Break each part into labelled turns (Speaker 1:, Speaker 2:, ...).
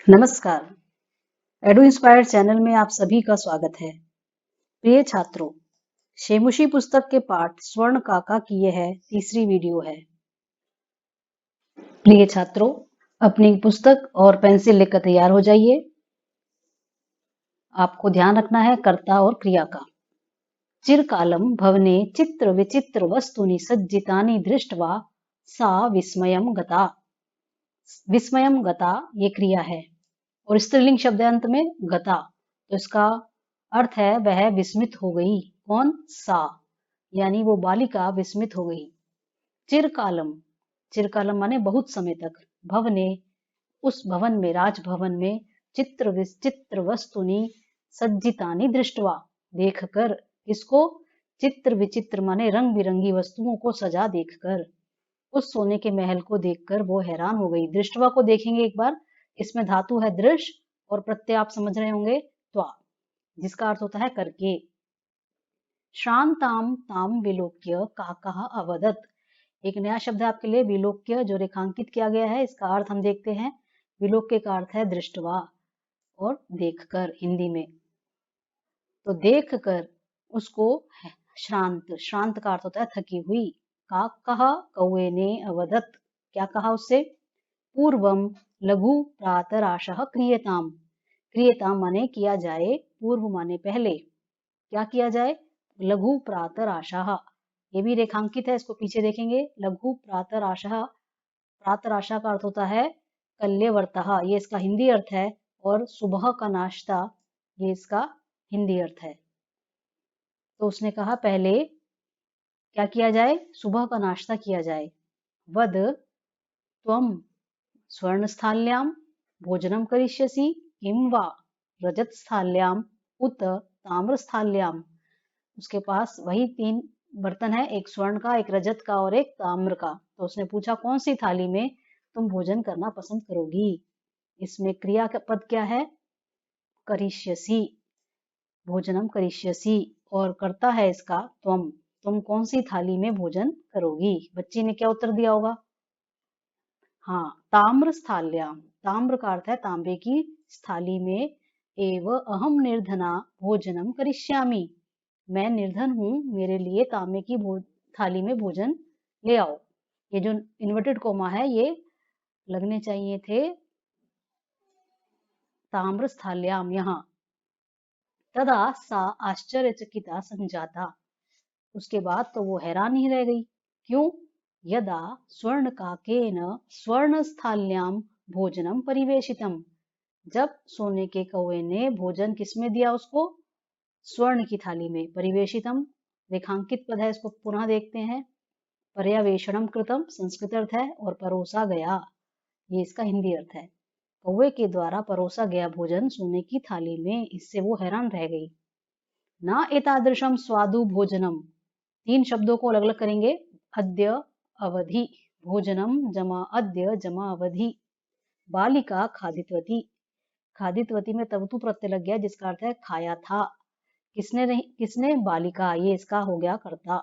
Speaker 1: नमस्कार। एडु inspired channel में आप सभी का स्वागत है। प्रिय छात्रों, शेमुशी पुस्तक के पाठ स्वर्ण काका की यह तीसरी वीडियो है। प्रिय छात्रों, अपनी पुस्तक और पेंसिल लेकर तैयार हो जाइए। आपको ध्यान रखना है कर्ता और क्रिया का। चिरकालम भवने चित्र विचित्र वस्तुनि सज्जितानि दृष्ट्वा सा विस्मयम गता। विस्मयम गता ये क्रिया है और स्त्रीलिंग शब्द है अंत में गता, तो इसका अर्थ है वह विस्मित हो गई। कौन? सा, यानी वो बालिका विस्मित हो गई। चिरकालम, चिरकालम माने बहुत समय तक। भवने, उस भवन में, राजभवन में, चित्र विचित्र वस्तुनि सज्जितानि दृष्टवा, देखकर, इसको चित्र विचित्र माने रंग बिरंगी वस्तुओं को सजा देखकर, उस सोने के महल को देखकर वो हैरान हो गई। दृष्टवा को देखेंगे एक बार, इसमें धातु है दृश और प्रत्यय आप समझ रहे होंगे त्वा, जिसका अर्थ होता है करके। शांताम ताम विलोक्य काकः अवदत्, एक नया शब्द है आपके लिए विलोक्य, जो रेखांकित किया गया है। इसका अर्थ हम देखते हैं। विलोक्य का अर्थ है दृष्टवा और देखकर हिंदी में। तो देखकर उसको श्रांत, श्रांत का अर्थ होता है थकी हुई। काकः, कौवे ने, अवदत्, क्या कहा उससे? पूर्वम लघु प्रातराशः क्रियताम, क्रियताम माने किया जाए, पूर्व माने पहले, क्या किया जाए? लघु प्रातराशः, ये भी रेखांकित है, इसको पीछे देखेंगे। लघु प्रातराशः, प्रातराशा का अर्थ होता है कल्यवर्तः, ये इसका हिंदी अर्थ है, और सुबह का नाश्ता, ये इसका हिंदी अर्थ है। तो उसने कहा पहले क्या किया जाए? सुबह का नाश्ता किया जाए। वद त्वम स्वर्णस्थाल्यां भोजनं करिष्यसि किं वा रजतस्थाल्यां उत ताम्रस्थाल्यां, उसके पास वही 3 बर्तन है, एक स्वर्ण का, एक रजत का और एक ताम्र का। तो उसने पूछा कौन सी थाली में तुम भोजन करना पसंद करोगी? इसमें क्रिया का पद क्या है? करिष्यसि, भोजनम करिष्यसि, और करता है इसका त्वम, तुम कौन सी थाली में भोजन करोगी? बच्ची ने क्या उत्तर दिया होगा? हाँ, ताम्र स्थाल्याम, ताम्र का अर्थ है तांबे की स्थाली में, एव अहम निर्धना भोजनम करिष्यामि, मैं निर्धन हूँ, मेरे लिए तांबे की थाली में भोजन ले आओ। ये जो इन्वर्टेड कोमा है ये लगने चाहिए थे ताम्र स्थाल्याम यहाँ। तदा सा आश्चर्यचकिता संजाता, उसके बाद तो वो हैरान ही रह गई। क्यों? यदा स्वर्णकाकेन स्वर्णस्थाल्यां भोजनम परिवेशितम, जब सोने के कौवे ने भोजन किसमें दिया उसको? स्वर्ण की थाली में। परिवेशितम रेखांकित पद है, इसको पुनः देखते हैं। पर्यवेषणम कृतम संस्कृत अर्थ है, और परोसा गया, ये इसका हिंदी अर्थ है। कौवे के द्वारा परोसा गया भोजन सोने की थाली में, इससे वो हैरान रह गई। ना एतादृशम स्वादु भोजनम, 3 शब्दों को अलग अलग करेंगे। अद्य अवधि, भोजनम जमा अद्य जमा अवधि, बालिका खादितवती, खादितवती में तवतु प्रत्यय लग गया, जिसका अर्थ है खाया था। किसने नहीं, किसने? बालिका, ये इसका हो गया कर्ता।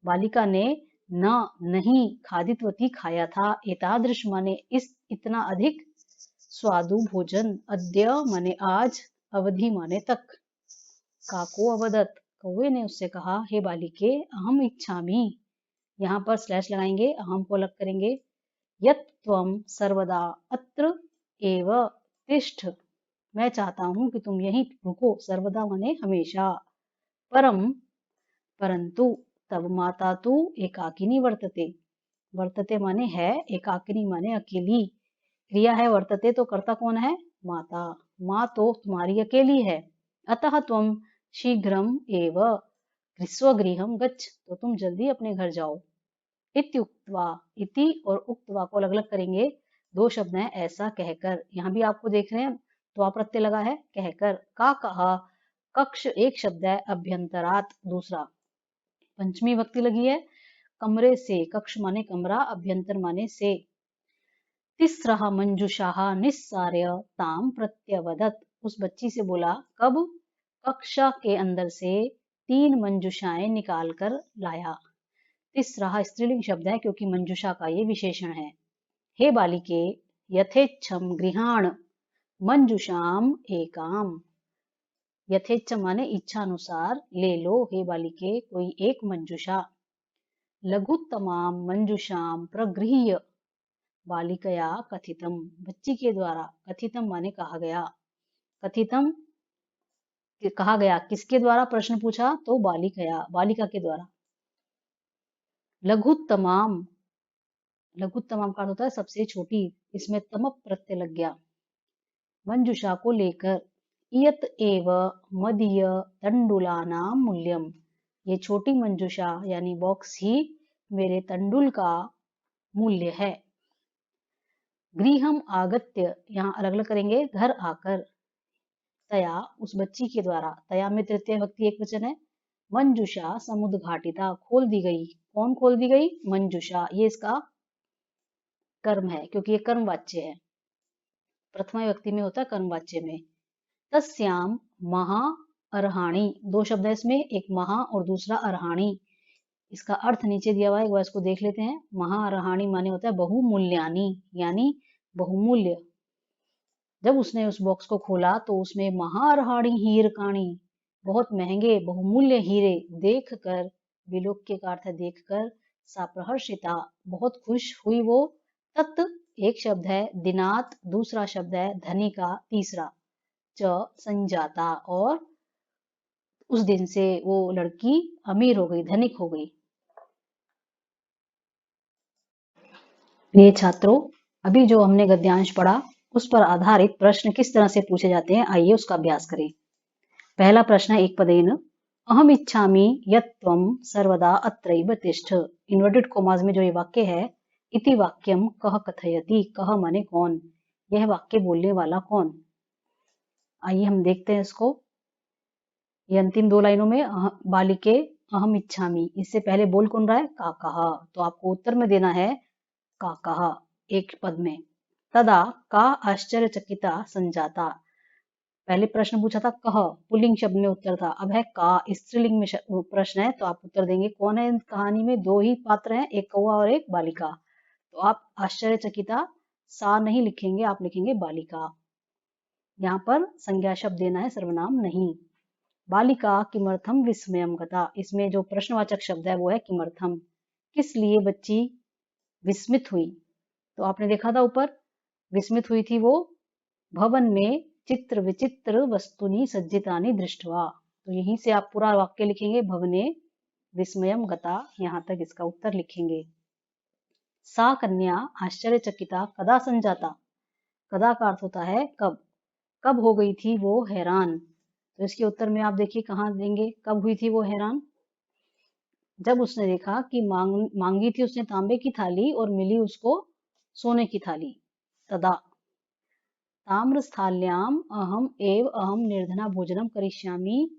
Speaker 1: बालिका ने न, नहीं, खादितवती खाया था, एतादृश माने इस, इतना अधिक, स्वादु भोजन, अद्य माने आज, अवधि माने तक। काको अवदत, कौवे ने उससे कहा, हे बालिके, अहम इच्छामि, यहाँ पर स्लैश लगाएंगे, अहम को अलग करेंगे। यत् त्वं सर्वदा अत्र एव तिष्ठ, मैं चाहता हूँ कि तुम यहीं रुको, सर्वदा माने हमेशा। परम, परंतु, तब माता तु एकाकिनी वर्तते, वर्तते माने है, एकाकिनी माने अकेली, क्रिया है वर्तते, तो कर्ता कौन है? माता, माँ तो तुम्हारी अकेली है। अतः त्वं शीघ्रम एव स्वगृहं गच्छ, तो तुम जल्दी अपने घर जाओ। इत्युक्त्वा, इति और उक्त्वा को अलग अलग करेंगे, 2 शब्द हैं, ऐसा कहकर, यहाँ भी आपको देख रहे हैं त्वा प्रत्यय लगा है, कहकर। का कहा, कक्ष एक शब्द है, अभ्यंतरात दूसरा, पंचमी विभक्ति लगी है। कमरे से, कक्ष माने कमरा, अभ्यंतर माने से। तिस्रः मंजुषाः निस्सार्य ताम प्रत्यवदत्, उस बच्ची से बोला, कब? कक्षा के अंदर से 3 मंजुषाएं निकाल कर लाया। तिस्रः स्त्रीलिंग शब्द है, क्योंकि मंजुषा का ये विशेषण है। हे बालिके, यथेच्छम गृहाण, मंजुषाम एकाम। यथेच्छ माने इच्छा अनुसार ले लो हे बालिके कोई एक मंजुषा। लघुत्तमाम मंजुषाम प्रगृह्य बालिकया कथितम, बच्ची के द्वारा, कथितम माने कहा गया, कथितम कहा गया, किसके द्वारा प्रश्न पूछा, तो बालिकया, बालिका के द्वारा। लघुत्तमाम, लघुत्तमाम का अर्थ होता है सबसे छोटी, इसमें तमप प्रत्यय लग गया। मंजुषा को लेकर, इयत एव मदीय तंडुलानाम मूल्यम, ये छोटी मंजुषा यानी बॉक्स ही मेरे तंडुल का मूल्य है। गृहम आगत्य, यहाँ अलग अलग करेंगे, घर आकर, तया उस बच्ची के द्वारा, तया में तृतीय व्यक्ति एक वचन है। मंजुषा समुद्घाटिता, खोल दी गई, कौन खोल दी गई, मंजुषा, ये इसका कर्म है क्योंकि ये कर्मवाच्य है, प्रथमा व्यक्ति में होता है कर्मवाच्य में। तस्याम महा अर्हाणी, दो शब्द है इसमें, एक महा और दूसरा अर्हाणी, इसका अर्थ नीचे दिया हुआ है, एक बार इसको देख लेते हैं। महा अर्हाणी माने होता है बहुमूल्यानी, यानी बहुमूल्य। जब उसने उस बॉक्स को खोला तो उसमें महाअर्हाणी हीरकाणी, बहुत महंगे बहुमूल्य हीरे देखकर, विलोक्य का अर्थ है देखकर, सा प्रहर्षिता, बहुत खुश हुई वो। तत् एक शब्द है, दिनात दूसरा शब्द है, धनिका तीसरा, च संजाता, और उस दिन से वो लड़की अमीर हो गई, धनिक हो गई। ये छात्रों, अभी जो हमने गद्यांश पढ़ा उस पर आधारित प्रश्न किस तरह से पूछे जाते हैं, आइए उसका अभ्यास करें। पहला प्रश्न है एक पदेन, अहम इच्छामि यत् त्वं सर्वदा अत्रैव तिष्ठ, इन्वर्टेड कोमास में जो ये वाक्य है, इति वाक्यम कह कथयति, कह माने कौन, यह वाक्य बोलने वाला कौन। आइए हम देखते हैं इसको। ये अंतिम दो लाइनों में बालिके अहम इच्छामि, इससे पहले बोल कौन रहा है, काका, तो आपको उत्तर में देना है काका, एक पद में। तदा का आश्चर्यचकिता संजाता, पहले प्रश्न पूछा था कह, पुल्लिंग शब्द में उत्तर था, अब है का, स्त्रीलिंग में प्रश्न है, तो आप उत्तर देंगे। कौन है कहानी में, दो ही पात्र हैं, एक कौवा और एक बालिका, तो आप आश्चर्यचकिता सा नहीं लिखेंगे, आप लिखेंगे बालिका। यहाँ पर संज्ञा शब्द देना है, सर्वनाम नहीं। बालिका किमर्थम विस्मयम गता, इसमें जो प्रश्नवाचक शब्द है वो है किमर्थम, किस लिए बच्ची विस्मित हुई, तो आपने देखा था ऊपर, विस्मित हुई थी वो भवन में चित्र विचित्र वस्तुनि सज्जितानि दृष्ट्वा, तो यहीं से आप पूरा वाक्य लिखेंगे, भवने विस्मयम गता, यहाँ तक इसका उत्तर लिखेंगे। सा कन्या आश्चर्यचकिता कदा संजाता, कदा का अर्थ होता है कब, कब हो गई थी वो हैरान, तो इसके उत्तर में आप देखिए कहाँ देंगे, कब हुई थी वो हैरान, जब उसने देखा कि मांगी थी उसने तांबे की थाली और मिली उसको सोने की थाली। तदा ताम्रस्थाल्याम अहम एव अहम निर्धना भोजनम करिष्यामि,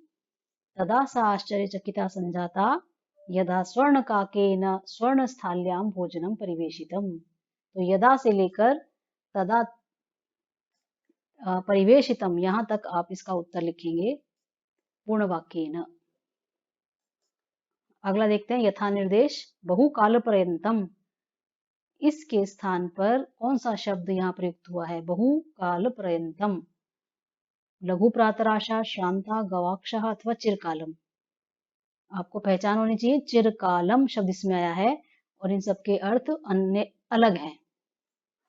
Speaker 1: तदा सा आश्चर्यचकिता संजाता यदा स्वर्णकाकेन स्वर्णस्थाल्याम भोजनम परिवेशितम, तो यदा से लेकर तदा परिवेशितम यहाँ तक आप इसका उत्तर लिखेंगे पूर्ण वाक्येन। अगला देखते हैं, यथा निर्देश बहुकाल पर्यंतम, इसके स्थान पर कौन सा शब्द यहाँ प्रयुक्त हुआ है, बहुकाल पर्यंतम, लघु प्रातराशा, श्रांता, गवाक्षः अथवा चिरकालम, आपको पहचान होनी चाहिए, चिरकालम शब्द इसमें आया है और इन सबके अर्थ अन्य अलग हैं।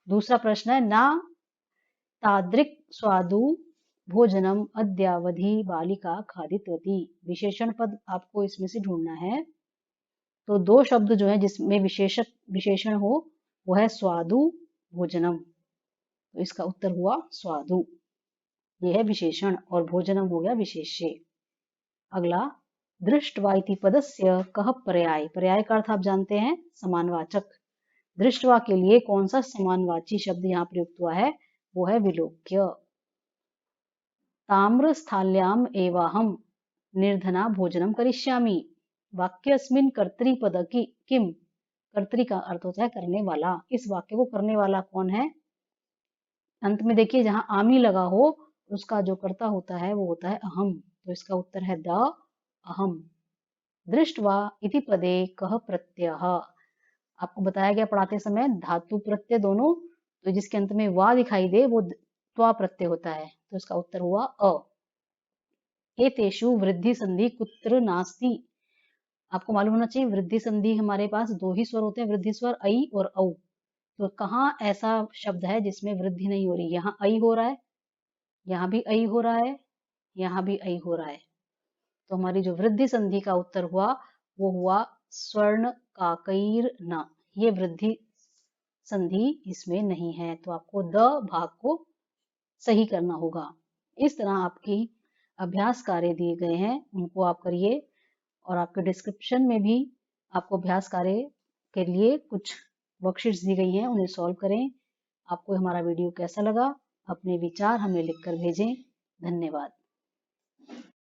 Speaker 1: दूसरा प्रश्न है, ना तादृक् स्वादु भोजनम अद्यावधि बालिका खादितवती, विशेषण पद आपको इसमें से ढूंढना है, तो दो शब्द जो है जिसमें विशेषण हो वो है स्वादु भोजनम, तो इसका उत्तर हुआ स्वादु, ये है विशेषण, और भोजनम हो गया विशेष्य। अगला, दृष्टवा इति पदस्य कह पर्याय, पर्याय का अर्थ आप जानते हैं समानवाचक, दृष्टवा के लिए कौन सा समानवाची शब्द यहाँ प्रयुक्त हुआ है, वो है विलोक्य। ताम्रस्थाल्याम एवाहम निर्धना भोजनम करिष्यामि, वाक्यस्मिन् कर्तृपद की किम, कर्तृ का अर्थ होता है करने वाला, इस वाक्य को करने वाला कौन है, अंत में देखिए जहां आमी लगा हो उसका जो कर्ता होता है वो होता है अहम, तो इसका उत्तर है द अहम। दृष्टवा इति पदे कह प्रत्यय, आपको बताया गया पढ़ाते समय धातु प्रत्यय दोनों, तो जिसके अंत में वा दिखाई दे वो त्वा प्रत्यय होता है, तो इसका उत्तर हुआ अ। एतेषु वृद्धि संधि कुत्र नास्ति। आपको मालूम होना चाहिए वृद्धि संधि हमारे पास दो ही स्वर होते हैं, वृद्धि स्वर ऐ और औ। तो कहाँ ऐसा शब्द है जिसमें वृद्धि नहीं हो रही? यहाँ ऐ हो रहा है, यहाँ भी ऐ हो रहा है, यहाँ भी ऐ हो रहा है। तो हमारी जो वृद्धि संधि का उत्तर हुआ वो हुआ स्वर्ण काकैर न। ये वृद्धि संधि इसमें नहीं है, तो आपको द भाग को सही करना होगा। इस तरह आपकी अभ्यास कार्य दिए गए हैं, उनको आप करिए और आपके डिस्क्रिप्शन में भी आपको अभ्यास कार्य के लिए कुछ वर्कशीट्स दी गई हैं, उन्हें सॉल्व करें। आपको हमारा वीडियो कैसा लगा? अपने विचार हमें लिखकर भेजें। धन्यवाद।